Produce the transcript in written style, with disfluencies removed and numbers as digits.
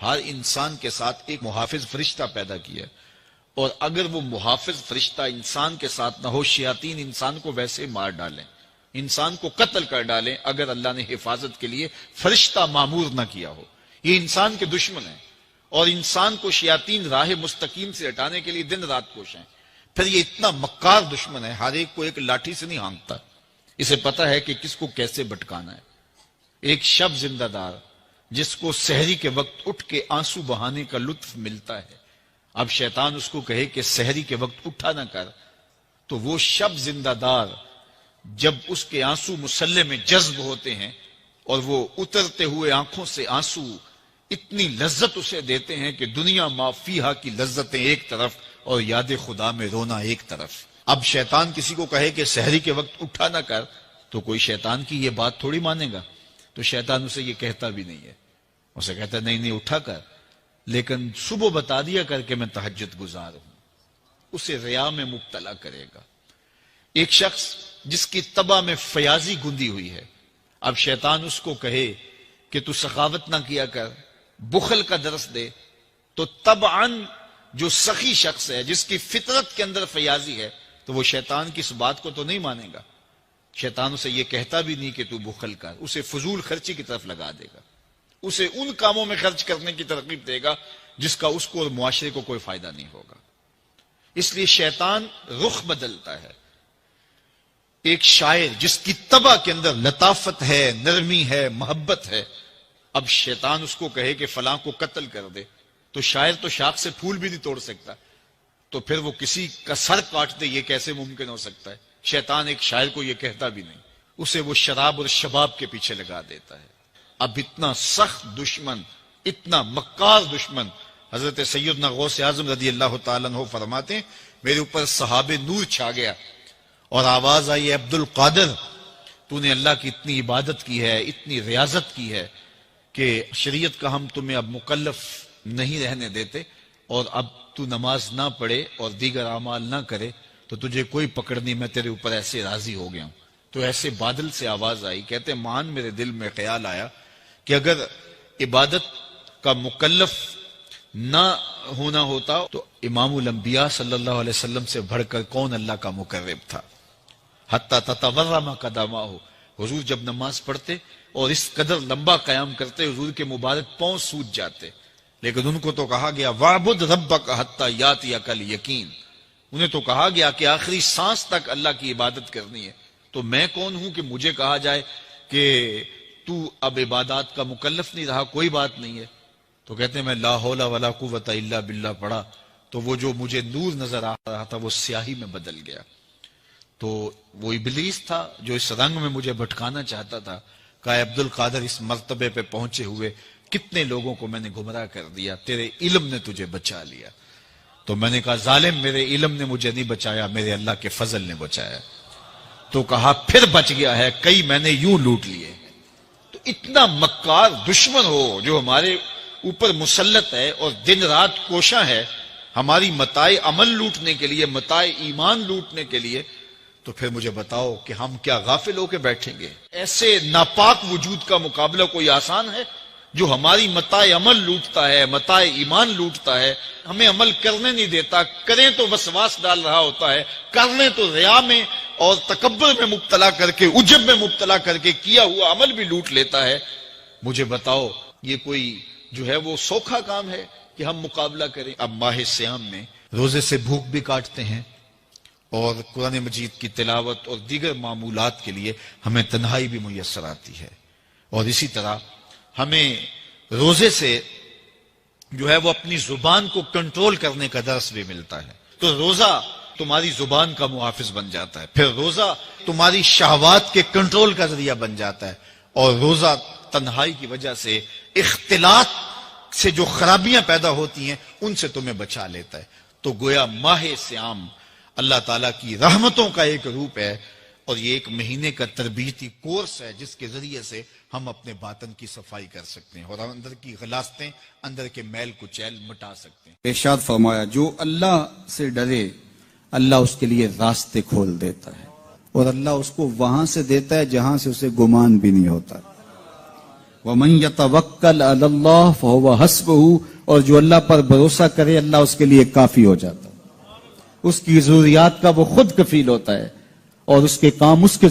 ہر انسان کے ساتھ ایک محافظ فرشتہ پیدا کیا ہے، اور اگر وہ محافظ فرشتہ انسان کے ساتھ نہ ہو، شیاطین انسان کو ویسے مار ڈالیں، انسان کو قتل کر ڈالیں اگر اللہ نے حفاظت کے لیے فرشتہ معمور نہ کیا ہو۔ یہ انسان کے دشمن ہیں، اور انسان کو شیاطین راہ مستقیم سے ہٹانے کے لیے دن رات کوشاں ہیں۔ پھر یہ اتنا مکار دشمن ہے، ہر ایک کو ایک لاٹھی سے نہیں ہانکتا، اسے پتا ہے کہ کس کو کیسے بھٹکانا ہے۔ ایک شب زندہ دار جس کو سحری کے وقت اٹھ کے آنسو بہانے کا لطف ملتا ہے، اب شیطان اس کو کہے کہ سحری کے وقت اٹھا نہ کر، تو وہ شب زندہ دار جب اس کے آنسو مسلح میں جذب ہوتے ہیں اور وہ اترتے ہوئے آنکھوں سے آنسو اتنی لذت اسے دیتے ہیں کہ دنیا ما فیہا کی لذتیں ایک طرف اور یاد خدا میں رونا ایک طرف۔ اب شیطان کسی کو کہے کہ سحری کے وقت اٹھا نہ کر، تو کوئی شیطان کی یہ بات تھوڑی مانے گا، تو شیطان اسے یہ کہتا بھی نہیں ہے، اسے کہتا نہیں اٹھا کر، لیکن صبح بتا دیا کر کے میں تہجد گزار ہوں، اسے ریا میں مبتلا کرے گا۔ ایک شخص جس کی طبع میں فیاضی گندی ہوئی ہے، اب شیطان اس کو کہے کہ تو سخاوت نہ کیا کر، بخل کا درس دے، تو طبعاً جو سخی شخص ہے جس کی فطرت کے اندر فیاضی ہے، تو وہ شیطان کی اس بات کو تو نہیں مانے گا۔ شیطان اسے یہ کہتا بھی نہیں کہ تو بخل کر، اسے فضول خرچی کی طرف لگا دے گا، اسے ان کاموں میں خرچ کرنے کی ترغیب دے گا جس کا اس کو اور معاشرے کو کوئی فائدہ نہیں ہوگا۔ اس لیے شیطان رخ بدلتا ہے۔ ایک شاعر جس کی طبع کے اندر لطافت ہے، نرمی ہے، محبت ہے، اب شیطان اس کو کہے کہ فلاں کو قتل کر دے، تو شاعر تو شاخ سے پھول بھی نہیں توڑ سکتا، تو پھر وہ کسی کا سر کاٹ دے، یہ کیسے ممکن ہو سکتا ہے؟ شیطان ایک شاعر کو یہ کہتا بھی نہیں، اسے وہ شراب اور شباب کے پیچھے لگا دیتا ہے۔ اب اتنا سخت دشمن، اتنا مکار دشمن، حضرت سیدنا غوث اعظم رضی اللہ تعالیٰ عنہ فرماتے ہیں میرے اوپر صحاب نور چھا گیا اور آواز آئی، عبد القادر تو نے اللہ کی اتنی عبادت کی ہے، اتنی ریاضت کی ہے کہ شریعت کا ہم تمہیں اب مکلف نہیں رہنے دیتے، اور اب تو نماز نہ پڑھے اور دیگر اعمال نہ کرے تو تجھے کوئی پکڑ نہیں، میں تیرے اوپر ایسے راضی ہو گیا ہوں۔ تو ایسے بادل سے آواز آئی، کہتے مان میرے دل میں خیال آیا کہ اگر عبادت کا مکلف نہ ہونا ہوتا تو امام الانبیاء صلی اللہ علیہ وسلم سے بڑھ کر کون اللہ کا مقرب تھا۔ حتی تتورم قدماہ، حضور جب نماز پڑھتے اور اس قدر لمبا قیام کرتے حضور کے مبارک پاؤں سوج جاتے، لیکن ان کو تو کہا گیا وَعْبُدْ رَبَّكَ حَتَّى يَأْتِيَكَ الْيَقِينُ، انہیں تو کہا گیا کہ آخری سانس تک اللہ کی عبادت کرنی ہے۔ تو میں کون ہوں کہ مجھے کہا جائے کہ تو اب عبادات کا مکلف نہیں رہا، کوئی بات نہیں ہے۔ تو کہتے ہیں میں لا حول ولا قوت الا باللہ پڑھا تو وہ جو مجھے نور نظر آ رہا تھا وہ سیاہی میں بدل گیا۔ تو وہ ابلیس تھا جو اس رنگ میں مجھے بھٹکانا چاہتا تھا، کہا عبد القادر اس مرتبے پہ پہنچے ہوئے کتنے لوگوں کو میں نے گمراہ کر دیا، تیرے علم نے تجھے بچا لیا۔ تو میں نے کہا ظالم، میرے علم نے مجھے نہیں بچایا، میرے اللہ کے فضل نے بچایا۔ تو کہا پھر بچ گیا ہے، کئی میں نے یوں لوٹ لیے۔ تو اتنا مکار دشمن ہو جو ہمارے اوپر مسلط ہے اور دن رات کوشاں ہے ہماری متاع عمل لوٹنے کے لیے، متاع ایمان لوٹنے کے لیے، تو پھر مجھے بتاؤ کہ ہم کیا غافل ہو کے بیٹھیں گے؟ ایسے ناپاک وجود کا مقابلہ کوئی آسان ہے جو ہماری متاع عمل لوٹتا ہے، متاع ایمان لوٹتا ہے، ہمیں عمل کرنے نہیں دیتا، کریں تو وسواس ڈال رہا ہوتا ہے، کر لیں تو ریا میں اور تکبر میں مبتلا کر کے، عجب میں مبتلا کر کے کیا ہوا عمل بھی لوٹ لیتا ہے۔ مجھے بتاؤ یہ کوئی جو ہے وہ سوکھا کام ہے کہ ہم مقابلہ کریں؟ اب ماہ صیام میں روزے سے بھوک بھی کاٹتے ہیں اور قرآن مجید کی تلاوت اور دیگر معمولات کے لیے ہمیں تنہائی بھی میسر آتی ہے، اور اسی طرح ہمیں روزے سے جو ہے وہ اپنی زبان کو کنٹرول کرنے کا درس بھی ملتا ہے۔ تو روزہ تمہاری زبان کا محافظ بن جاتا ہے، پھر روزہ تمہاری شہوات کے کنٹرول کا ذریعہ بن جاتا ہے، اور روزہ تنہائی کی وجہ سے اختلاط سے جو خرابیاں پیدا ہوتی ہیں ان سے تمہیں بچا لیتا ہے۔ تو گویا ماہ صیام اللہ تعالیٰ کی رحمتوں کا ایک روپ ہے، اور یہ ایک مہینے کا تربیتی کورس ہے جس کے ذریعے سے ہم اپنے باطن کی صفائی کر سکتے ہیں اور اندر کی غلاستیں، اندر کے میل کچیل مٹا سکتے ہیں۔ ارشاد فرمایا جو اللہ سے ڈرے اللہ اس کے لیے راستے کھول دیتا ہے، اور اللہ اس کو وہاں سے دیتا ہے جہاں سے اسے گمان بھی نہیں ہوتا۔ وَمَن يَتَوَكَّلْ عَلَى اللَّهِ فَهُوَ حَسْبُهُ، اور جو اللہ پر بھروسہ کرے اللہ اس کے لیے کافی ہو جاتا ہے، اس کی ضروریات کا وہ خود کفیل ہوتا ہے اور اس کے کام اس کے